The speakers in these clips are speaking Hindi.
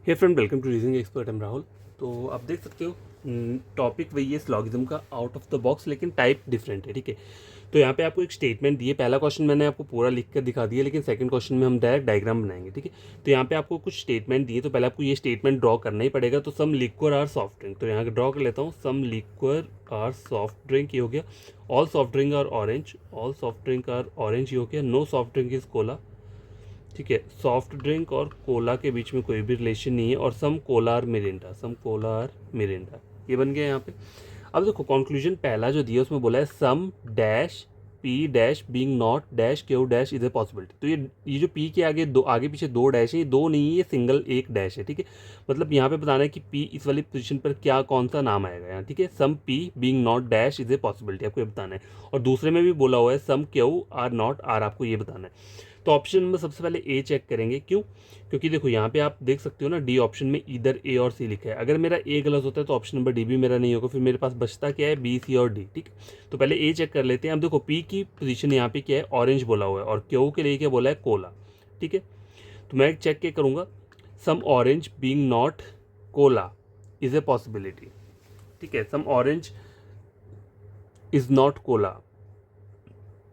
Hey friend, welcome to reasoning expert. Am Rahul. तो आप देख सकते हो टॉपिक वही है लॉगिज्म का, आउट ऑफ द बॉक्स, लेकिन टाइप डिफरेंट है। ठीक है, तो यहाँ पे आपको एक स्टेटमेंट दी है। पहला क्वेश्चन मैंने आपको पूरा लिख कर दिखा दिया, लेकिन सेकंड क्वेश्चन में हम डायरेक्ट डायग्राम बनाएंगे। ठीक है, तो यहाँ पे आपको कुछ स्टेटमेंट दिए, तो पहले आपको ये स्टेटमेंट ड्रॉ करना ही पड़ेगा। तो some liquor or soft drink, तो यहाँ ड्रॉ कर लेता हूँ। Some liquor or soft drink, ये हो गया। All soft drink are orange, all soft drink are orange, ये हो गया। No soft drink is cola. ठीक है, सॉफ्ट ड्रिंक और कोला के बीच में कोई भी रिलेशन नहीं है। और some cola or Mirinda, some cola or Mirinda, ये बन गया यहाँ पे। अब देखो कंक्लूजन पहला जो दिया उसमें बोला है some dash P dash being not dash Q dash is a possibility. तो ये जो पी के आगे दो, आगे पीछे दो डैश है, ये दो नहीं है, ये सिंगल एक डैश है। ठीक है, मतलब यहाँ पे बताना है कि पी इस वाली पोजीशन पर क्या कौन सा नाम आएगा यहाँ। ठीक है, some P being not dash is a possibility, आपको ये बताना है। और दूसरे में भी बोला हुआ है सम क्यू आर नॉट आर, आपको ये बताना है। तो ऑप्शन में सबसे पहले ए चेक करेंगे। क्यों? क्योंकि देखो यहाँ पे आप देख सकते हो ना, डी ऑप्शन में इधर ए और सी लिखा है। अगर मेरा ए गलत होता है तो ऑप्शन नंबर डी भी मेरा नहीं होगा, फिर मेरे पास बचता क्या है, बी सी और डी। ठीक, तो पहले ए चेक कर लेते हैं। अब देखो पी की पोजीशन यहाँ पे क्या है, ऑरेंज बोला हुआ है, और क्यू के लिए क्या बोला है, कोला। ठीक है, तो मैं चेक क्या करूँगा, some orange being not cola is a possibility. ठीक है, some orange is not cola,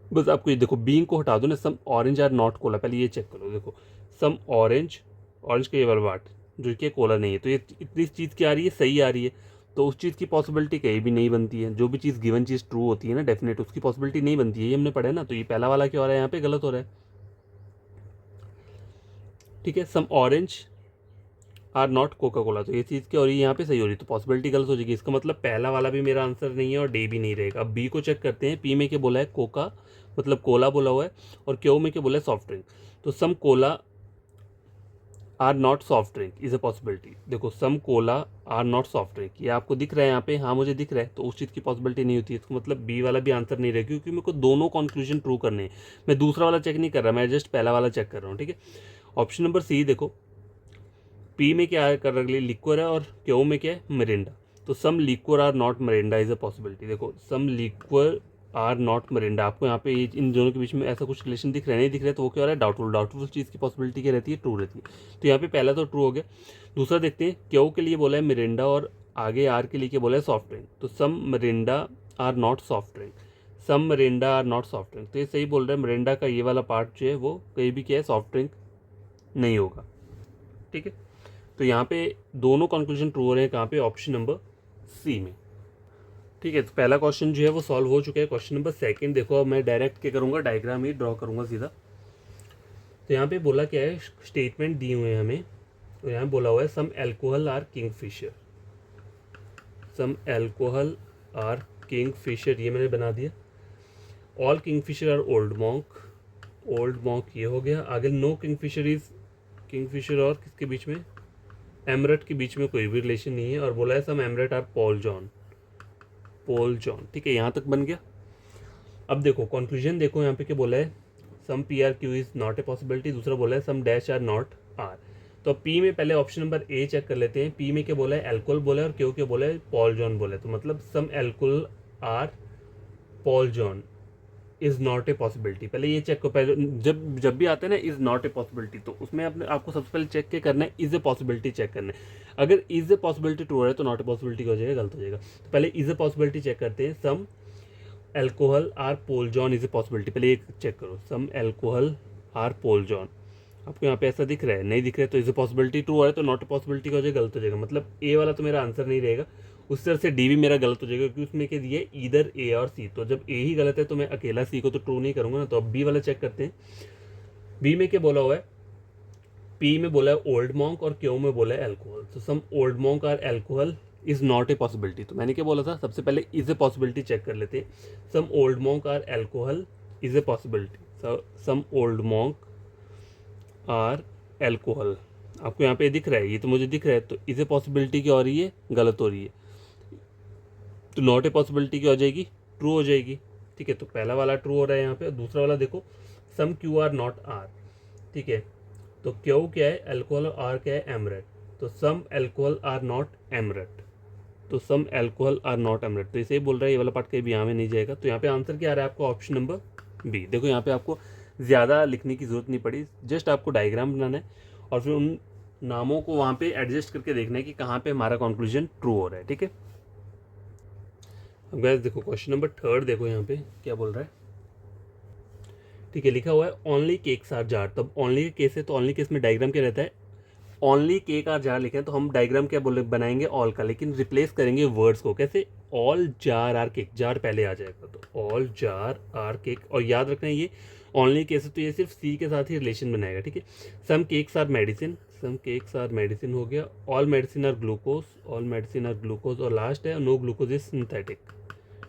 बस आपको ये देखो बीइंग को हटा दो ना, some orange are not cola, पहले ये चेक करो। देखो सम ऑरेंज, ऑरेंज का ये वाला पार्ट जो कि कोला नहीं है, तो ये इतनी चीज़ क्या आ रही है, सही आ रही है। तो उस चीज़ की पॉसिबिलिटी कहीं भी नहीं बनती है। जो भी चीज़ गिवन चीज़ ट्रू होती है ना, डेफिनेट, उसकी पॉसिबिलिटी नहीं बनती है, ये हमने पढ़ा है ना। तो ये पहला वाला क्या हो रहा है, यहाँ पे गलत हो रहा है। ठीक है, some orange are not Coca Cola, तो ये चीज़ क्या हो रही है, यहाँ पे सही हो रही है, तो पॉसिबिलिटी गलत हो जाएगी। इसका मतलब पहला वाला भी मेरा आंसर नहीं है और डी भी नहीं रहेगा। अब बी को चेक करते हैं। पी में क्या बोला है, कोका, मतलब कोला बोला हुआ है, और क्यू में क्या बोला है, सॉफ्ट ड्रिंक। तो some cola are not soft drink is a possibility. देखो some cola are not soft drink, ये आपको दिख रहा है यहाँ पे, हाँ मुझे दिख रहा है, तो उस चीज़ की पॉसिबिलिटी नहीं होती है। इसका मतलब बी वाला भी आंसर नहीं रहेगा, क्योंकि मेरे को दोनों कंक्लूजन ट्रू करने हैं। मैं दूसरा वाला चेक नहीं कर रहा, मैं जस्ट पहला वाला चेक कर रहा हूँ। ठीक है, ऑप्शन नंबर सी देखो, पी में क्या कर रहा है, लिक्वर है, और क्यू में क्या है, मिरिंडा। तो some liquor are not Mirinda is a possibility. देखो some liquor are not Mirinda, आपको यहाँ पे इन दोनों के बीच में ऐसा कुछ रिलेशन दिख रहा है, नहीं दिख रहा है, तो वो क्या हो रहा है, डाउटफुल। डाउटफुल चीज़ की पॉसिबिलिटी क्या रहती है, ट्रू रहती है। तो यहाँ पे पहला तो ट्रू हो गया। दूसरा देखते हैं, क्यू के लिए बोला है मिरिंडा, और आगे आर के लिए क्या बोला है, सॉफ्ट ड्रिंक। तो some Mirinda are not soft drink, some Mirinda are not soft drink, तो ये सही बोल रहा है। मिरिंडा का ये वाला पार्ट जो है वो कहीं भी क्या है, सॉफ्ट ड्रिंक नहीं होगा। ठीक है, तो यहाँ पे दोनों कंक्लूजन ट्रू हो रहे हैं, कहाँ पे, ऑप्शन नंबर सी में। ठीक है, तो पहला क्वेश्चन जो है वो सॉल्व हो चुका है। क्वेश्चन नंबर सेकंड देखो, अब मैं डायरेक्ट क्या करूँगा, डायग्राम ही ड्रॉ करूँगा सीधा। तो यहाँ पे बोला क्या है, स्टेटमेंट दिए हुए हैं हमें। तो यहाँ बोला हुआ है some alcohol are Kingfisher, some alcohol are Kingfisher, ये मैंने बना दिया। All Kingfisher are Old Monk, Old Monk ये हो गया। आगे नो किंगफिशर इज, किंगफिशर और किसके बीच में, एमरेट के बीच में कोई भी रिलेशन नहीं है। और बोला है some Amrut are Paul John, Paul John. ठीक है, यहाँ तक बन गया। अब देखो कंक्लूजन देखो, यहाँ पे क्या बोला है, some P are Q is not a possibility. दूसरा बोला है some dash are not R. तो पी में पहले ऑप्शन नंबर ए चेक कर लेते हैं। पी में क्या बोला है, एल्कोहल बोला है, और क्यू क्या बोला है, पॉल जॉन बोला है। तो मतलब some alcohol are Paul John is not a possibility. पहले ये चेक करो, पहले जब जब भी आता है ना इज नॉट ए पॉसिबिलिटी, तो उसमें अपने आपको सबसे पहले चेक क्या करना है, इज ए पॉसिबिलिटी चेक करना है। अगर इज ए पॉसिबिलिटी ट्रू है तो नॉट ए पॉसिबिलिटी हो जाएगा, गलत हो जाएगा। तो पहले इज ए पॉसिबिलिटी चेक करते हैं। Some alcohol are Paul John is a possibility, पहले एक चेक करो, some alcohol are Paul John. आपको यहाँ पे ऐसा दिख रहा है, नहीं दिख रहा है, तो इज ए पॉसिबिलिटी ट्रू है, तो नॉट ए पॉसिबिलिटी हो जाएगा, गलत हो जाएगा। मतलब ए वाला तो मेरा आंसर नहीं रहेगा, उस तरह से डी भी मेरा गलत हो जाएगा, क्योंकि उसमें क्या दिया है, इधर ए और सी। तो जब ए ही गलत है तो मैं अकेला सी को तो ट्रू नहीं करूंगा ना। तो अब बी वाला चेक करते हैं। बी में क्या बोला हुआ है, पी में बोला है ओल्ड मॉन्क, और क्यू में बोला है एल्कोहल। तो some Old Monk or alcohol is not a possibility. तो मैंने क्या बोला था, सबसे पहले इज ए पॉसिबिलिटी चेक कर लेते हैं। Some Old Monk or alcohol is a possibility, some Old Monk or alcohol. आपको यहाँ पे दिख रहा है, ये तो मुझे दिख रहा है, तो इज ए पॉसिबिलिटी क्या हो रही है, गलत हो रही है। तो नॉट ए पॉसिबिलिटी क्या हो जाएगी, ट्रू हो जाएगी। ठीक है, तो पहला वाला ट्रू हो रहा है यहाँ पे। दूसरा वाला देखो, सम क्यू आर नॉट आर। ठीक है, तो क्यू क्या है, अल्कोहल, और आर क्या है, एमरेट। तो सम अल्कोहल आर नॉट एमरेट, तो सम अल्कोहल आर नॉट एमरेट, तो इसे ही बोल रहा है, ये वाला पार्ट कहीं भी यहाँ में नहीं जाएगा। तो यहाँ पे आंसर क्या आ रहा है आपको, ऑप्शन नंबर बी। देखो यहाँ पे आपको ज़्यादा लिखने की ज़रूरत नहीं पड़ी, जस्ट आपको डायग्राम बनाना है और फिर उन नामों को वहाँ पे एडजस्ट करके देखना है कि कहाँ पे हमारा कंक्लूजन ट्रू हो रहा है, ठीक है। अब गाइस देखो क्वेश्चन नंबर 3 देखो यहाँ पे क्या बोल रहा है, ठीक है। लिखा हुआ है ओनली केक्स आर जार। तब ओनली केस है तो ओनली केस में डायग्राम क्या रहता है, ओनली केक आर जार लिखे हैं तो हम डायग्राम क्या बोले बनाएंगे ऑल का, लेकिन रिप्लेस करेंगे वर्ड्स को कैसे, all jar are cake, jar पहले आ जाएगा तो ऑल जार आर केक। और याद रखना है ये ओनली केस है तो ये सिर्फ सी के साथ ही रिलेशन बनाएगा, ठीक है। Some cakes are medicine, some cakes are medicine हो गया, all medicine are glucose, all medicine are glucose, और लास्ट है नो ग्लूकोज इज सिंथेटिक,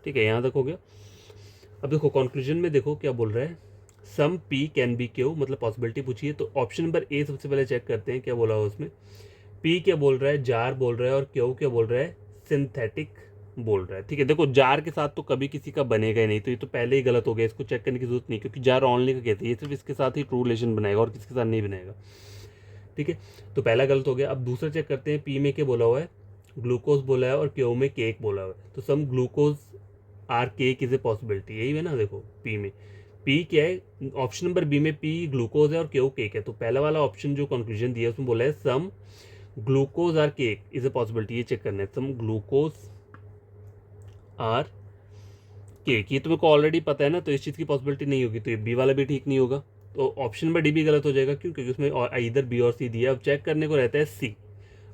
ठीक है। यहाँ तक हो गया। अब देखो कंक्लूजन में देखो क्या बोल रहा है, some P can be Q, मतलब पॉसिबिलिटी पूछी है तो ऑप्शन नंबर ए सबसे पहले चेक करते हैं क्या बोला हो उसमें। पी क्या बोल रहा है, जार बोल रहा है, और क्यू क्या बोल रहा है, सिंथेटिक बोल रहा है, ठीक है। देखो जार के साथ तो कभी किसी का बनेगा ही नहीं, तो ये तो पहले ही गलत हो गया, इसको चेक करने की जरूरत नहीं, क्योंकि जार ऑनली का कहते हैं, ये सिर्फ इसके साथ ही ट्रू रिलेशन बनाएगा और किसके साथ नहीं बनाएगा, ठीक है। तो पहला गलत हो गया। अब दूसरा चेक करते हैं, पी में क्या बोला हुआ है, ग्लूकोज बोला है, और क्यू में केक बोला हुआ है, तो some glucose are cake is a possibility, यही है ना। देखो पी में, पी क्या है, ऑप्शन नंबर बी में पी ग्लूकोज है और क्यू केक है, तो पहला वाला ऑप्शन जो कंक्लूजन दिया है उसमें बोला है some glucose are cake is a possibility, ये चेक करना है, सम ग्लूकोज आर केक, ये तो मेरे को ऑलरेडी पता है ना, तो इस चीज़ की पॉसिबिलिटी नहीं होगी, तो ये बी वाला भी ठीक नहीं होगा, तो ऑप्शन नंबर डी भी गलत हो जाएगा, क्यों, क्योंकि उसमें इधर बी और सी दिया। अब चेक करने को रहता है सी,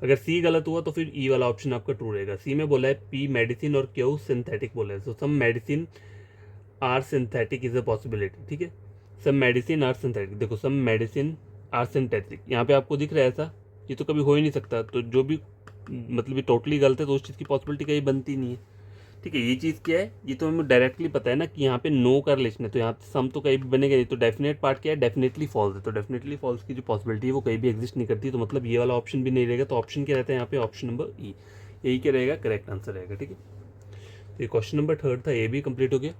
अगर सी गलत हुआ तो फिर ई वाला ऑप्शन आपका ट्रू रहेगा। सी में बोला है पी मेडिसिन और क्यू सिंथेटिक बोला है, तो some medicine or synthetic is a possibility, ठीक है। सम मेडिसिन आर सिंथेटिक, देखो सम मेडिसिन आर सिंथेटिक, यहाँ पे आपको दिख रहा है ऐसा, ये तो कभी हो ही नहीं सकता, तो जो भी मतलब ये टोटली गलत है तो उस चीज़ की पॉसिबिलिटी कहीं बनती नहीं है, ठीक है। ये चीज़ क्या है, ये तो हमें डायरेक्टली पता है ना कि यहाँ पे नो का रिलेशन है, तो यहाँ पे सम तो कहीं भी बनेगा नहीं, तो डेफिनेट पार्ट क्या है, डेफिनेटली फॉल्स है, तो डेफिनेटली फॉल्स की जो पॉसिबिलिटी है वो कहीं भी एग्जिस्ट नहीं करती, तो मतलब ये वाला ऑप्शन भी नहीं रहेगा, तो ऑप्शन क्या रहता है यहाँ पे, ऑप्शन नंबर ई, यही क्या रहेगा, करेक्ट आंसर रहेगा, ठीक है। तो ये क्वेश्चन नंबर 3 था, ये भी कंप्लीट हो गया।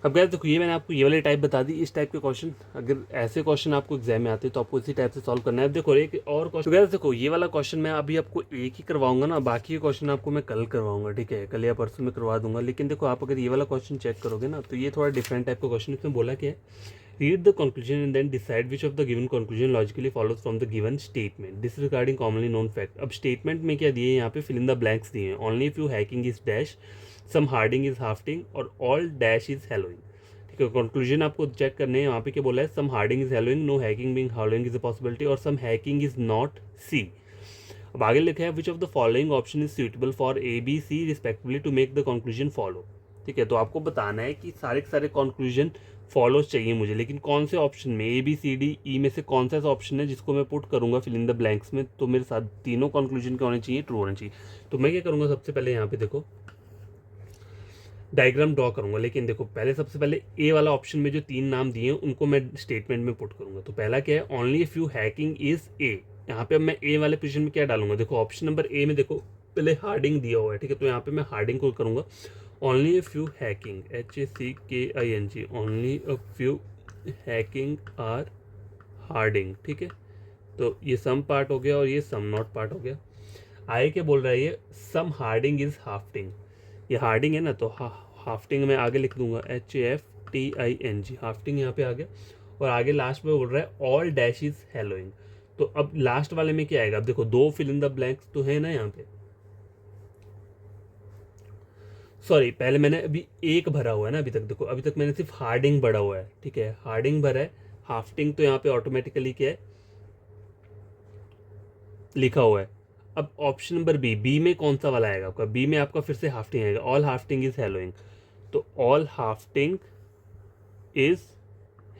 अब गाइस देखो ये मैंने आपको ये वाली टाइप बता दी, इस टाइप के क्वेश्चन अगर ऐसे क्वेश्चन आपको एग्जाम में आते हैं तो आपको इसी टाइप से सॉल्व करना है। अब देखो एक और क्वेश्चन, गाइस देखो ये वाला क्वेश्चन मैं अभी आपको एक ही करवाऊंगा ना, बाकी के क्वेश्चन आपको मैं कल करवाऊंगा, ठीक है, कल या परसों में करवा दूंगा। लेकिन देखो आप अगर ये वाला क्वेश्चन चेक करोगे ना तो ये थोड़ा डिफरेंट टाइप का क्वेश्चन, इसमें बोला क्या है, read the conclusion and then decide which of the given conclusion logically follows from the given statement disregarding commonly known fact. अब स्टेटमेंट में क्या दिए, यहाँ पे फिल इन द ब्लैंक्स दिए हैं, only if you hacking is dash, some harding is hafting, और ऑल डैश इज हेलोइंग, ठीक है। कंक्लूजन आपको चेक करने हैं, यहाँ पे क्या बोला है, some harding is haloing, no hacking being harding is a possibility, और some hacking is not C. अब आगे लिखा है which of the following option is suitable for A B C respectively to make the conclusion follow, ठीक है। तो आपको बताना है कि सारे के सारे कंक्लूजन फॉलो चाहिए मुझे, लेकिन कौन से ऑप्शन में, ए बी सी डी ई में से कौन सा ऐसा ऑप्शन है जिसको मैं पुट करूंगा फिल इन द ब्लैंक्स में, तो मेरे साथ तीनों कंक्लूजन के होने चाहिए, ट्रू होने चाहिए। तो मैं क्या करूँगा, सबसे पहले यहाँ पे देखो डायग्राम ड्रॉ करूंगा, लेकिन देखो पहले सबसे पहले ए वाला ऑप्शन में जो 3 नाम दिए हैं उनको मैं स्टेटमेंट में पुट करूंगा। तो पहला क्या है, only if you hacking is a, यहाँ पे अब मैं ए वाले पोजीशन में क्या डालूंगा, देखो ऑप्शन नंबर ए में देखो पहले हार्डिंग दिया हुआ है, ठीक है, तो यहाँ पे मैं हार्डिंग को करूंगा, only if you hacking HACKING, only if you hacking or harding, ठीक है। तो ये सम पार्ट हो गया और ये सम नॉट पार्ट हो गया। आगे क्या बोल रहा है, ये सम हार्डिंग इज हाफ्टिंग, ये हार्डिंग है ना, तो हाफ्टिंग में आगे लिख दूंगा HAFTING, हाफ्टिंग यहाँ पे आ गया। और आगे लास्ट में बोल रहा है ऑल डैश इज हेलोइंग, तो अब लास्ट वाले में क्या आएगा, अब देखो 2 फिल इन द ब्लैंक्स तो है ना यहाँ पे, सॉरी पहले मैंने अभी एक भरा हुआ है ना, अभी तक देखो अभी तक मैंने सिर्फ हार्डिंग भरा हुआ है, ठीक है, हार्डिंग भरा है, हाफ्टिंग तो यहाँ पे ऑटोमेटिकली क्या है लिखा हुआ है। अब ऑप्शन नंबर बी में कौन सा वाला आएगा आपका, बी में आपका फिर से हाफ्टिंग आएगा, ऑल हाफ्टिंग इज हेलोइंग, तो ऑल हाफ्टिंग इज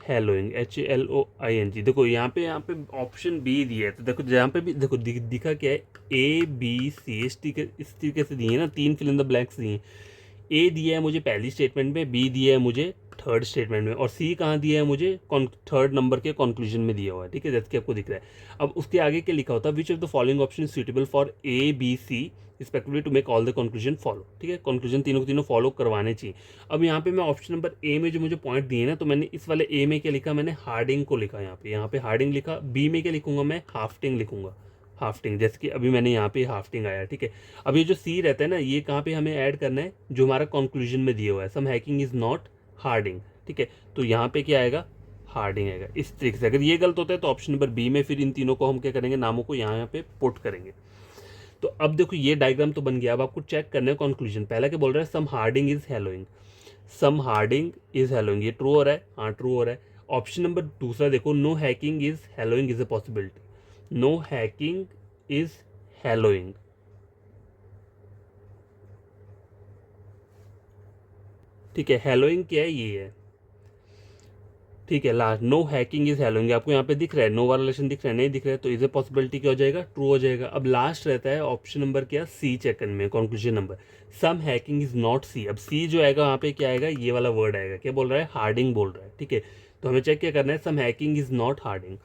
हेलोइंग HALOING। देखो यहाँ पे ऑप्शन बी दिया है, तो देखो यहाँ पे भी देखो दिखा क्या है, ABC इस तरीके से दिए हैं ना, 3 फिल इन द ब्लैंक्स दिए हैं, ए दिया है मुझे पहली स्टेटमेंट में, बी दिया है मुझे थर्ड स्टेटमेंट में, और सी कहाँ दिया है मुझे थर्ड नंबर के कंक्लूजन में दिया हुआ है, ठीक है, जैसे कि आपको दिख रहा है। अब उसके आगे क्या लिखा होता है, which of the following option is suitable for ABC respectively to make all the conclusion follow, ठीक है, कंक्लूजन तीनों को तीनों फॉलो करवाने चाहिए। अब यहाँ पे मैं ऑप्शन नंबर ए में जो मुझे पॉइंट दिए ना, तो मैंने इस वाले ए में क्या लिखा, मैंने हार्डिंग को लिखा, यहाँ पे हार्डिंग लिखा, बी में क्या लिखूंगा मैं, हाफ्टिंग लिखूंगा, हाफ्टिंग, जैसे कि अभी मैंने यहाँ पे हाफ्टिंग आया, ठीक है। अब ये जो सी रहता है ना, ये कहाँ पे हमें ऐड करना है, जो हमारा कंक्लूजन में दिया हुआ है, सम हैकिंग इज नॉट हार्डिंग, ठीक है, तो यहाँ पे क्या आएगा, हार्डिंग आएगा। इस तरीके से अगर ये गलत होता है तो ऑप्शन नंबर बी में फिर इन तीनों को हम क्या करेंगे, नामों को यहाँ पे पुट करेंगे। तो अब देखो ये डायग्राम तो बन गया, अब आपको चेक करना है कंक्लूजन। पहला क्या बोल रहा है, some harding is haloing, some harding is haloing, ये ट्रू हो रहा है, हाँ ट्रू हो रहा है। ऑप्शन नंबर दूसरा देखो, no hacking is haloing is a possibility, no hacking is haloing, ठीक है, हेलोइंग क्या है, ये है, ठीक है। Last no hacking is haloing आपको यहाँ पे दिख रहा है, नो वाला लेशन दिख रहा है, नहीं दिख रहा है, तो इज ए पॉसिबिलिटी क्या हो जाएगा, ट्रू हो जाएगा। अब लास्ट रहता है ऑप्शन नंबर क्या, सी चेक करने में, conclusion number some hacking is not C. अब सी जो आएगा वहाँ पे क्या आएगा, ये वाला वर्ड आएगा, क्या बोल रहा है, हार्डिंग बोल रहा है, ठीक है। तो हमें चेक क्या करना है, सम हैकिंग इज नॉट हार्डिंग,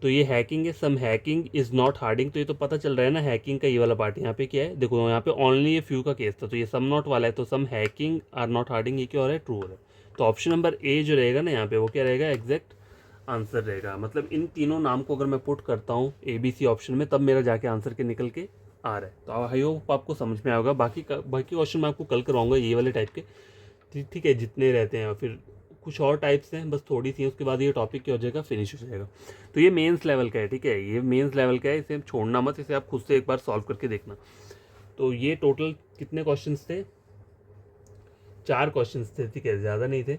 तो ये हैकिंग है, सम हैकिंग इज नॉट हार्डिंग, तो ये तो पता चल रहा है ना हैकिंग का ये वाला पार्ट यहाँ पे क्या है, देखो यहाँ पे ओनली ये फ्यू का केस था, तो ये सम नॉट वाला है, तो सम हैकिंग आर नॉट हार्डिंग, ये क्या हो रहा है, ट्रू हो रहा है। तो ऑप्शन नंबर ए जो रहेगा ना यहाँ पे वो क्या रहेगा, एग्जैक्ट आंसर रहेगा। मतलब इन तीनों नाम को अगर मैं पुट करता हूँ ए बी सी ऑप्शन में, तब मेरा जाके आंसर के निकल के आ रहा है। तो आई होप आपको समझ में आएगा। बाकी क्वेश्चन मैं आपको कल करवाऊंगा ये वाले टाइप के, ठीक है, जितने रहते हैं, फिर कुछ और टाइप्स हैं, बस थोड़ी सी, उसके बाद ये टॉपिक क्या हो जाएगा, फिनिश हो जाएगा। तो ये मेंस लेवल का है, ठीक है, ये मेंस लेवल का है, इसे छोड़ना मत, इसे आप खुद से एक बार सॉल्व करके देखना। तो ये टोटल कितने क्वेश्चंस थे, 4 क्वेश्चंस थे, ठीक है, ज़्यादा नहीं थे।